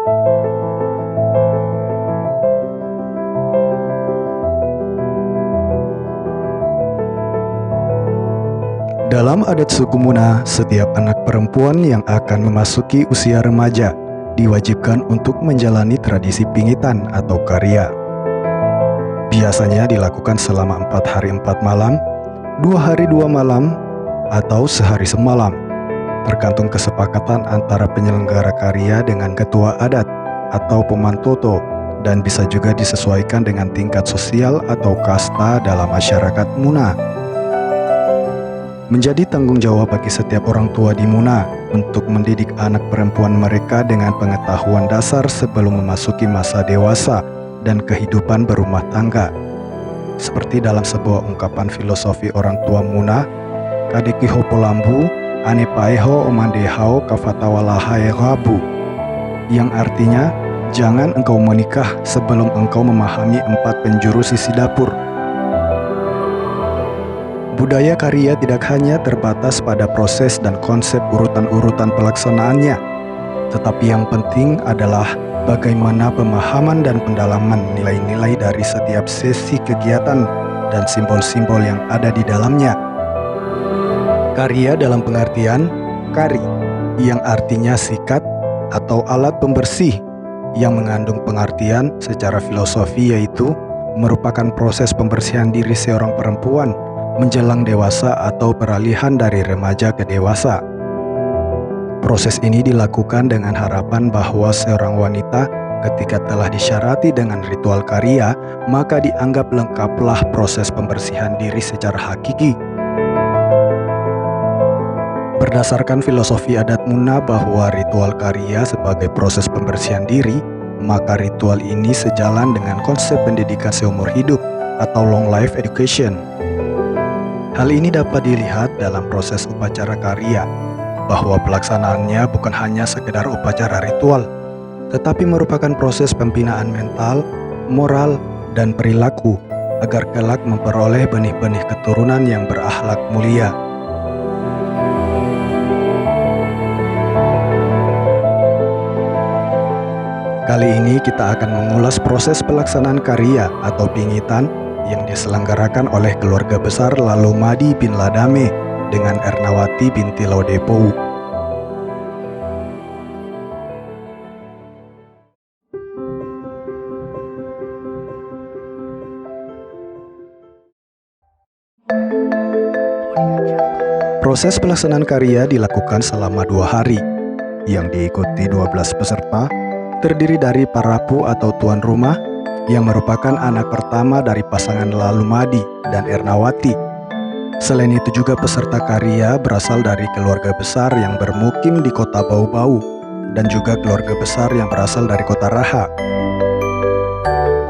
Dalam adat suku Muna, setiap anak perempuan yang akan memasuki usia remaja diwajibkan untuk menjalani tradisi pingitan atau karya. Biasanya dilakukan selama 4 hari 4 malam, 2 hari 2 malam, atau sehari semalam, tergantung kesepakatan antara penyelenggara karya dengan ketua adat atau pemantoto, dan bisa juga disesuaikan dengan tingkat sosial atau kasta dalam masyarakat Muna. Menjadi tanggung jawab bagi setiap orang tua di Muna untuk mendidik anak perempuan mereka dengan pengetahuan dasar sebelum memasuki masa dewasa dan kehidupan berumah tangga. Seperti dalam sebuah ungkapan filosofi orang tua Muna, Kadeki hopo lambu, ane paeho omandehao kafatawalahai rabu, yang artinya, jangan engkau menikah sebelum engkau memahami 4 penjuru sisi dapur. Budaya karya tidak hanya terbatas pada proses dan konsep urutan-urutan pelaksanaannya, tetapi yang penting adalah bagaimana pemahaman dan pendalaman nilai-nilai dari setiap sesi kegiatan dan simbol-simbol yang ada di dalamnya. Karya dalam pengertian kari, yang artinya sikat atau alat pembersih, yang mengandung pengertian secara filosofi yaitu merupakan proses pembersihan diri seorang perempuan menjelang dewasa atau peralihan dari remaja ke dewasa. Proses ini dilakukan dengan harapan bahwa seorang wanita ketika telah disyarati dengan ritual karya, maka dianggap lengkaplah proses pembersihan diri secara hakiki. Berdasarkan filosofi adat Muna bahwa ritual karya sebagai proses pembersihan diri, maka ritual ini sejalan dengan konsep pendidikan seumur hidup atau long life education. Hal ini dapat dilihat dalam proses upacara karya, bahwa pelaksanaannya bukan hanya sekedar upacara ritual, tetapi merupakan proses pembinaan mental, moral, dan perilaku agar kelak memperoleh benih-benih keturunan yang berakhlak mulia. Kali ini kita akan mengulas proses pelaksanaan karya atau pingitan yang diselenggarakan oleh keluarga besar Lalomadi bin Ladame dengan Ernawati binti Laudepou. Proses pelaksanaan karya dilakukan selama 2 hari, yang diikuti 12 peserta, terdiri dari parapu atau tuan rumah, yang merupakan anak pertama dari pasangan Lalomadi dan Ernawati. Selain itu juga peserta karya berasal dari keluarga besar yang bermukim di kota Bau-Bau dan juga keluarga besar yang berasal dari kota Raha.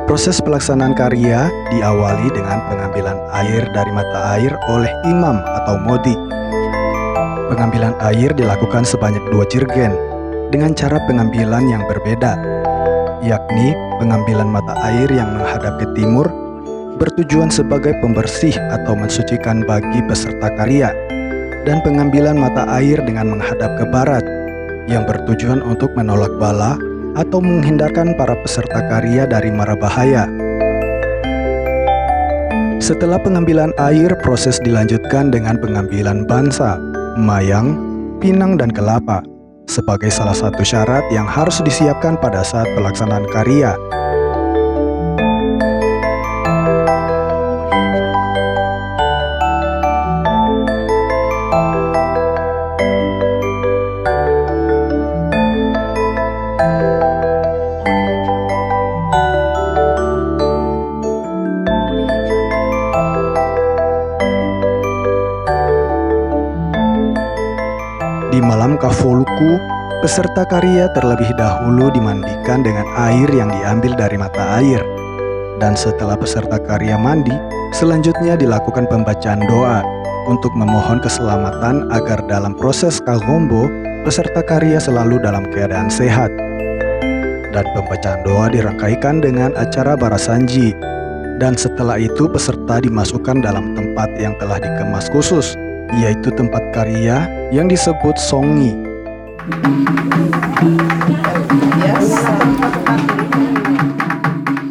Proses pelaksanaan karya diawali dengan pengambilan air dari mata air oleh imam atau modi. Pengambilan air dilakukan sebanyak 2 jirgen dengan cara pengambilan yang berbeda, yakni pengambilan mata air yang menghadap ke timur bertujuan sebagai pembersih atau mensucikan bagi peserta karya, dan pengambilan mata air dengan menghadap ke barat yang bertujuan untuk menolak bala atau menghindarkan para peserta karya dari mara bahaya. Setelah pengambilan air, proses dilanjutkan dengan pengambilan bansa, mayang, pinang, dan kelapa sebagai salah satu syarat yang harus disiapkan pada saat pelaksanaan karya. Di malam Kafoluku, peserta karya terlebih dahulu dimandikan dengan air yang diambil dari mata air. Dan setelah peserta karya mandi, selanjutnya dilakukan pembacaan doa untuk memohon keselamatan agar dalam proses kagombo, peserta karya selalu dalam keadaan sehat. Dan pembacaan doa dirangkaikan dengan acara barasanji. Dan setelah itu peserta dimasukkan dalam tempat yang telah dikemas khusus, yaitu tempat karya yang disebut songi.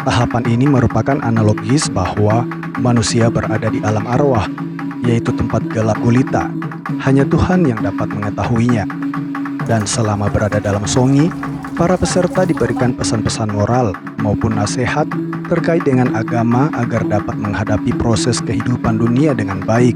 Tahapan ini merupakan analogis bahwa manusia berada di alam arwah, yaitu tempat gelap gulita. Hanya Tuhan yang dapat mengetahuinya. Dan selama berada dalam songi, para peserta diberikan pesan-pesan moral maupun nasihat terkait dengan agama agar dapat menghadapi proses kehidupan dunia dengan baik.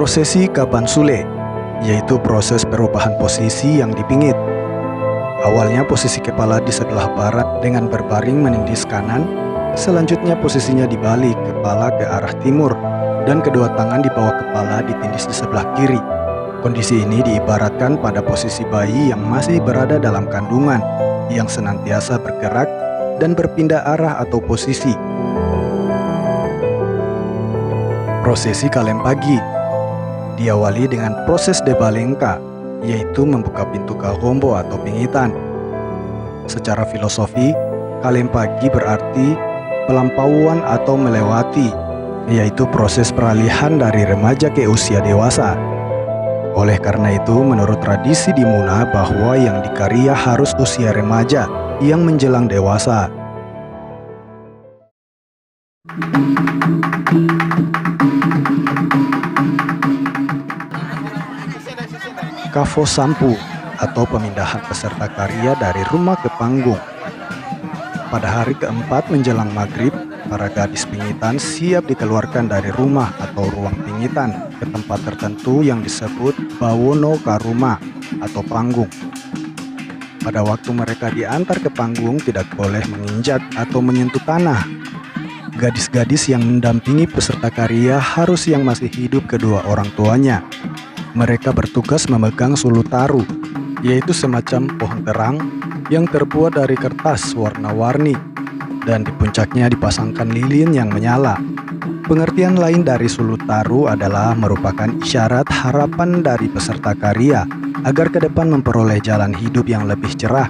Prosesi Kaban Sule, yaitu proses perubahan posisi yang dipingit. Awalnya posisi kepala di sebelah barat dengan berbaring menindis kanan, selanjutnya posisinya dibalik, kepala ke arah timur, dan kedua tangan di bawah kepala ditindis di sebelah kiri. Kondisi ini diibaratkan pada posisi bayi yang masih berada dalam kandungan, yang senantiasa bergerak dan berpindah arah atau posisi. Prosesi Kalem Pagi diawali dengan proses debalengka, yaitu membuka pintu Kagombo atau pingitan. Secara filosofi, Kalem Pagi berarti pelampauan atau melewati, yaitu proses peralihan dari remaja ke usia dewasa. Oleh karena itu, menurut tradisi di Muna bahwa yang dikarya harus usia remaja yang menjelang dewasa. Kafo Sampu atau pemindahan peserta karya dari rumah ke panggung. Pada hari keempat menjelang maghrib, para gadis pingitan siap dikeluarkan dari rumah atau ruang pingitan ke tempat tertentu yang disebut Bawono Karuma atau panggung. Pada waktu mereka diantar ke panggung tidak boleh menginjak atau menyentuh tanah. Gadis-gadis yang mendampingi peserta karya harus yang masih hidup kedua orang tuanya. Mereka bertugas memegang sulutaru, yaitu semacam pohon terang yang terbuat dari kertas warna-warni, dan di puncaknya dipasangkan lilin yang menyala. Pengertian lain dari sulutaru adalah merupakan isyarat harapan dari peserta karya agar ke depan memperoleh jalan hidup yang lebih cerah.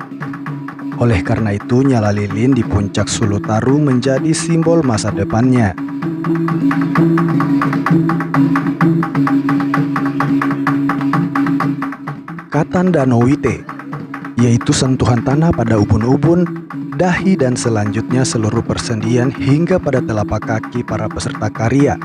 Oleh karena itu, nyala lilin di puncak sulutaru menjadi simbol masa depannya. Katan Danowite, yaitu sentuhan tanah pada ubun-ubun, dahi dan selanjutnya seluruh persendian hingga pada telapak kaki para peserta karya.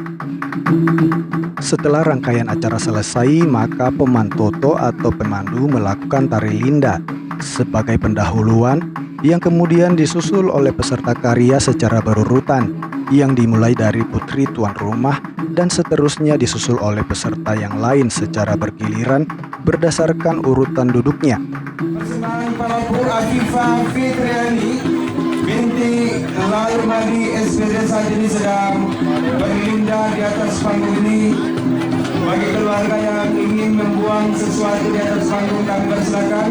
Setelah rangkaian acara selesai, maka pemantoto atau pemandu melakukan tari linda sebagai pendahuluan yang kemudian disusul oleh peserta karya secara berurutan, yang dimulai dari putri tuan rumah dan seterusnya disusul oleh peserta yang lain secara bergiliran berdasarkan urutan duduknya. Persembahan para Bu Afifah Fitriani binti Lalu Madi SPD saat ini sedang berlinda di atas panggung ini. Bagi keluarga yang ingin membuang sesuatu di atas panggung, kami persilakan.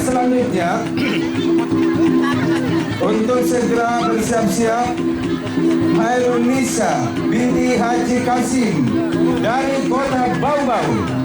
Selanjutnya untuk segera bersiap-siap, Hairunisa binti Haji Kasim dari Kota Bau-Bau.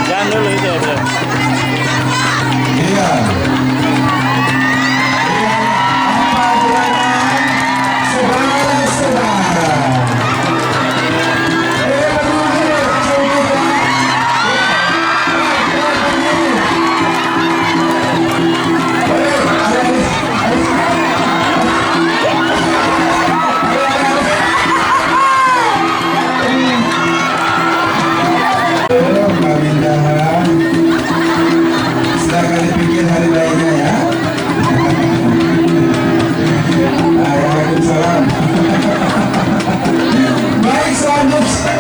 Jangan dulu itu ya, bro. Iya. Apa jalanan saudara-saudara? Silakan dipikir hari lainnya ya. Waalaikumsalam. Baik, selanjutnya.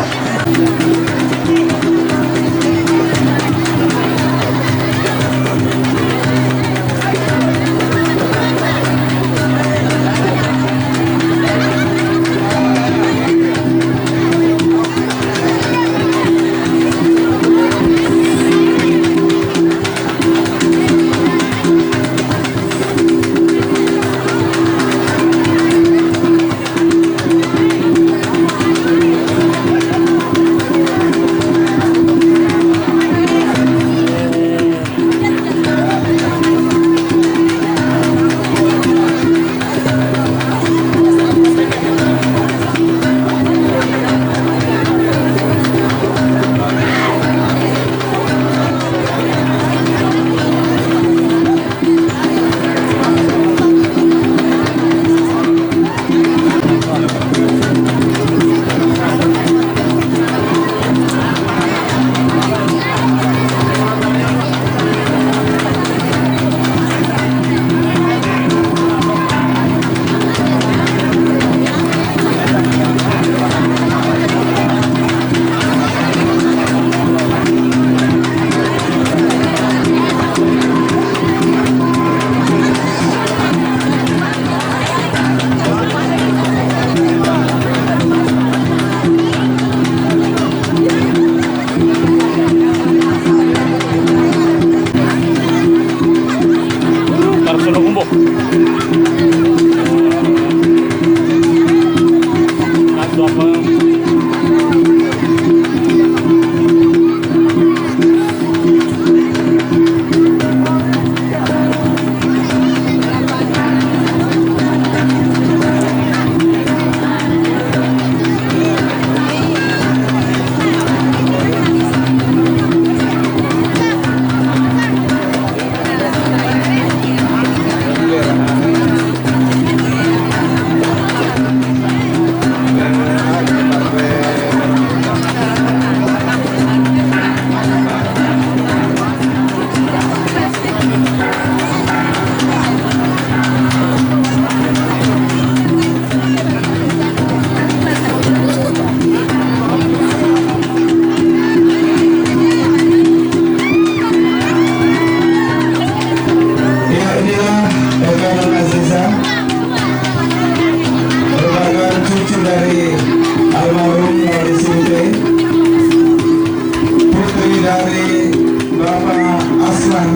dari Bapak Aslan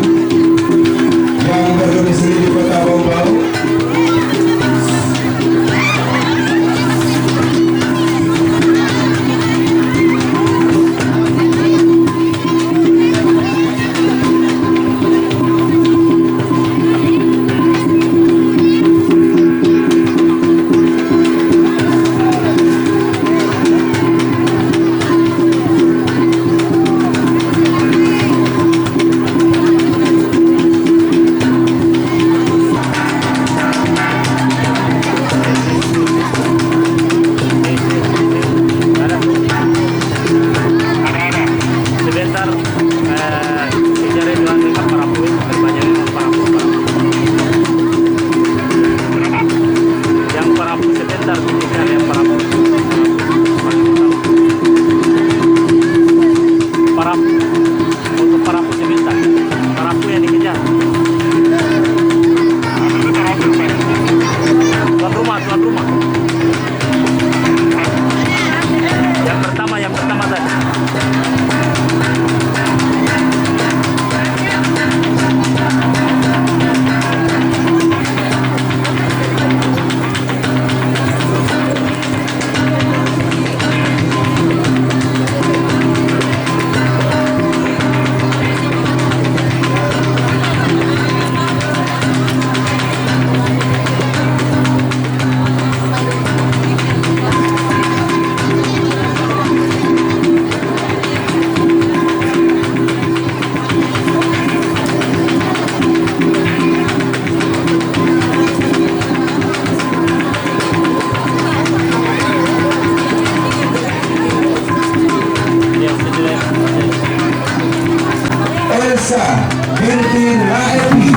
yang berdomisili di Kota Bau-Bau. Elsa binti Laepi.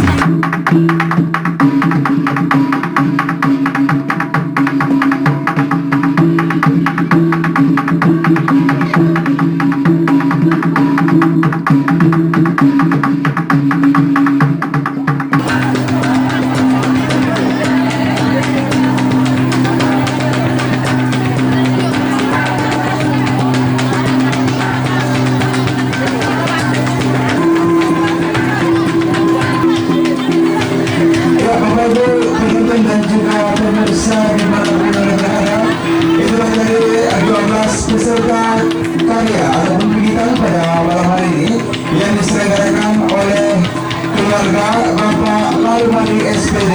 Dan juga pemirsa di mana-mana negara, itulah dari 12 peserta karya ataupun kegiatan pada malam hari ini yang diselenggarakan oleh keluarga Bapak Lalmadi SPD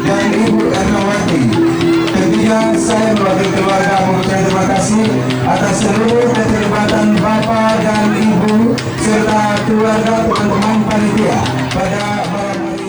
dan Ibu Ernawati. Tentunya saya mewakili keluarga mengucapkan terima kasih atas seluruh keterlibatan Bapak dan Ibu serta keluarga teman-teman panitia pada malam hari ini.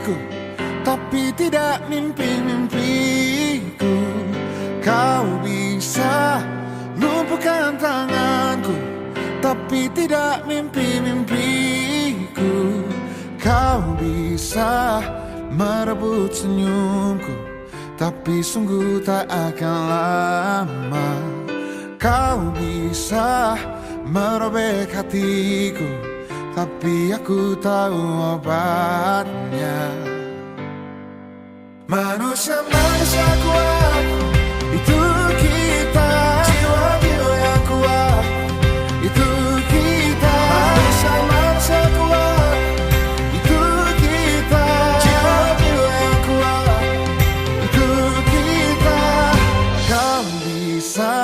hatiku, tapi tidak mimpi-mimpiku. Kau bisa lumpuhkan tanganku, tapi tidak mimpi-mimpiku. Kau bisa merebut senyumku, tapi sungguh tak akan lama. Kau bisa merobek hatiku, tapi aku tahu obatnya. Manusia-manusia kuat, itu kita. Jiwa-jiwa yang kuat, itu kita. Manusia-manusia kuat, itu kita. Jiwa-jiwa yang kuat, itu kita. Kau bisa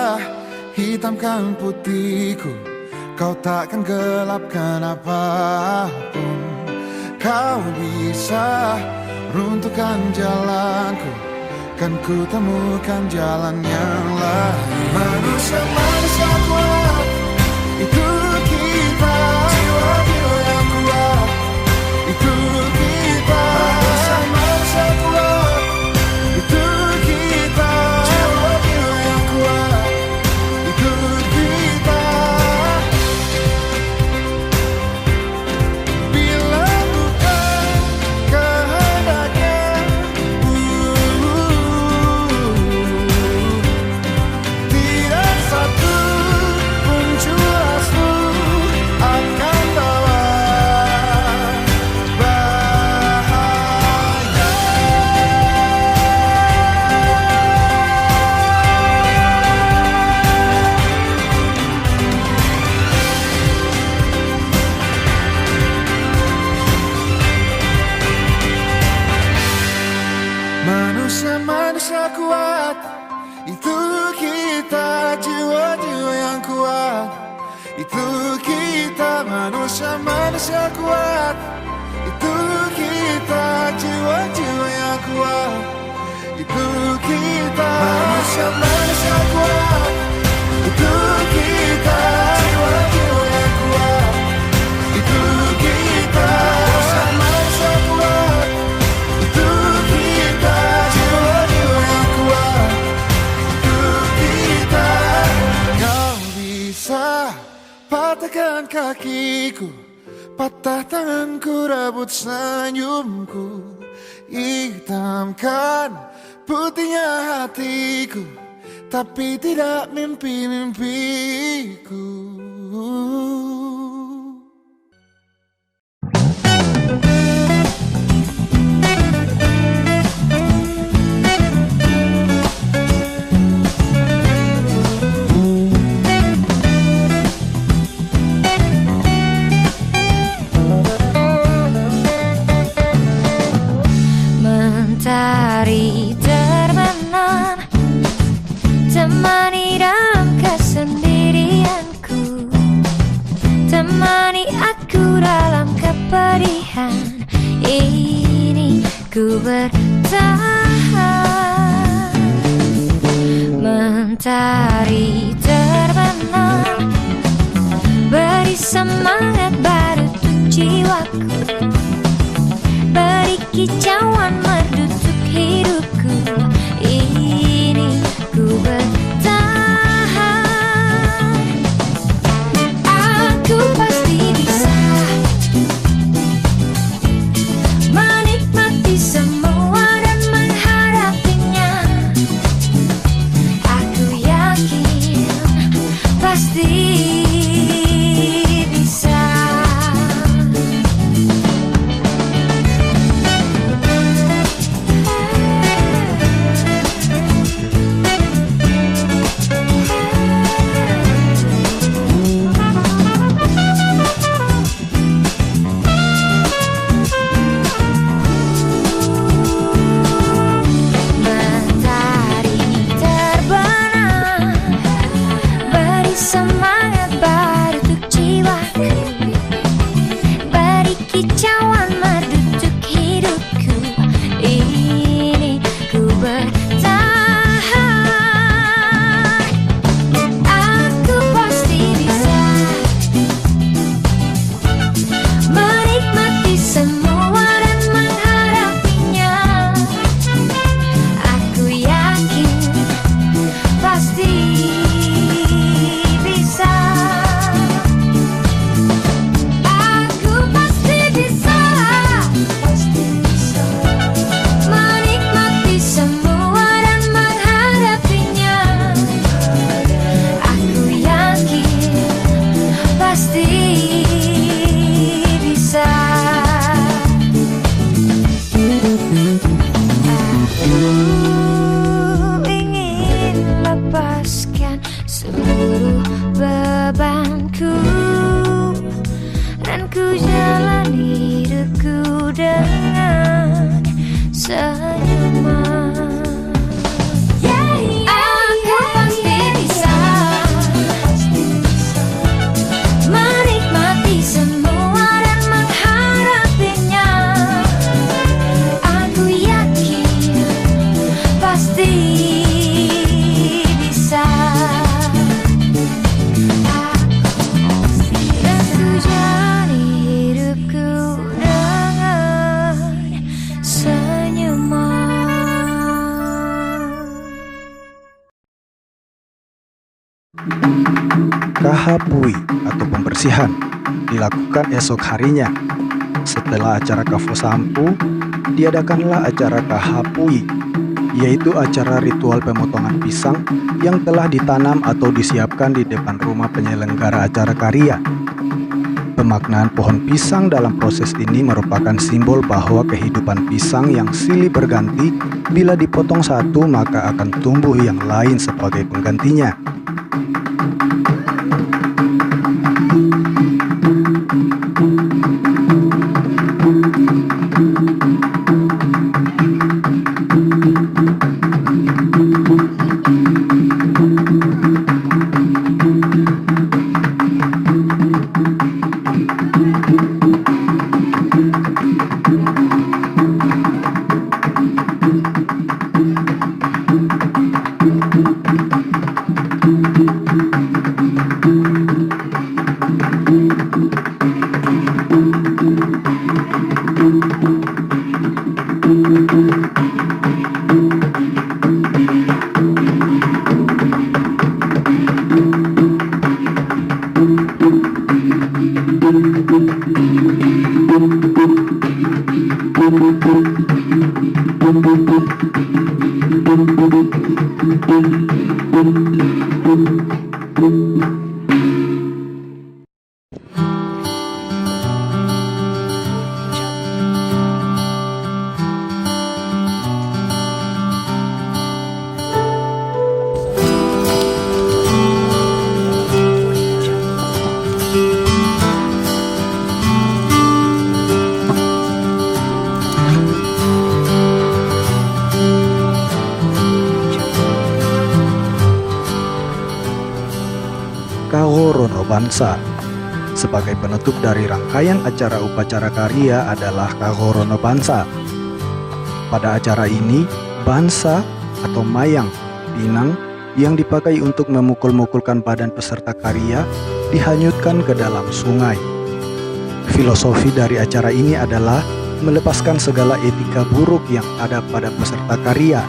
hitamkan putihku, kau takkan gelapkan apapun. Kau bisa runtuhkan jalanku, kan ku temukan jalan yang lain. Manusia-manusia kuat, itu kita. Jiwa-jiwa yang kuat, itu kita. Manusia-manusia kuat, itu kita. Jiwa-jiwa yang kuat, itu kita. Bila bukan kehendaknya, tidak satu pun jelasmu akan bawa bahaya. Manusia-manusia kuat, itu kita. Jiwa-jiwa yang kuat, itu kita. Manusia-manusia kuat, itu kita. Jiwa-jiwa yang kuat, itu kita. Manusia-manusia kuat, itu kita. Jiwa-jiwa yang kuat, itu kita. Manusia-manusia kuat, itu kita. Jiwa-jiwa yang kuat, itu kita. Kau bisa patahkan kakiku, patah tanganku, rebut senyumku, hitamkan putihnya hatiku, tapi tidak mimpi-mimpiku. Mentari terbenam, temani dalam kesendirianku, temani aku dalam kepedihan ini, ku bertahan. Mentari terbenam, beri semangat baru untuk jiwaku, beri kicauan merdu untuk hidupku ini, ku bertahan. Aku pasti bisa menikmati semua dan menghadapinya. Aku yakin pasti bisa. Kahapui atau pembersihan dilakukan esok harinya. Setelah acara Kafo Sampu, diadakanlah acara Kahapui, yaitu acara ritual pemotongan pisang yang telah ditanam atau disiapkan di depan rumah penyelenggara acara karya. Pemaknaan pohon pisang dalam proses ini merupakan simbol bahwa kehidupan pisang yang silih berganti, bila dipotong satu maka akan tumbuh yang lain sebagai penggantinya. Kahorono Bansa. Sebagai penutup dari rangkaian acara upacara karya adalah Kahorono Bansa. Pada acara ini, bansa atau mayang, pinang yang dipakai untuk memukul-mukulkan badan peserta karya dihanyutkan ke dalam sungai. Filosofi dari acara ini adalah melepaskan segala etika buruk yang ada pada peserta karya.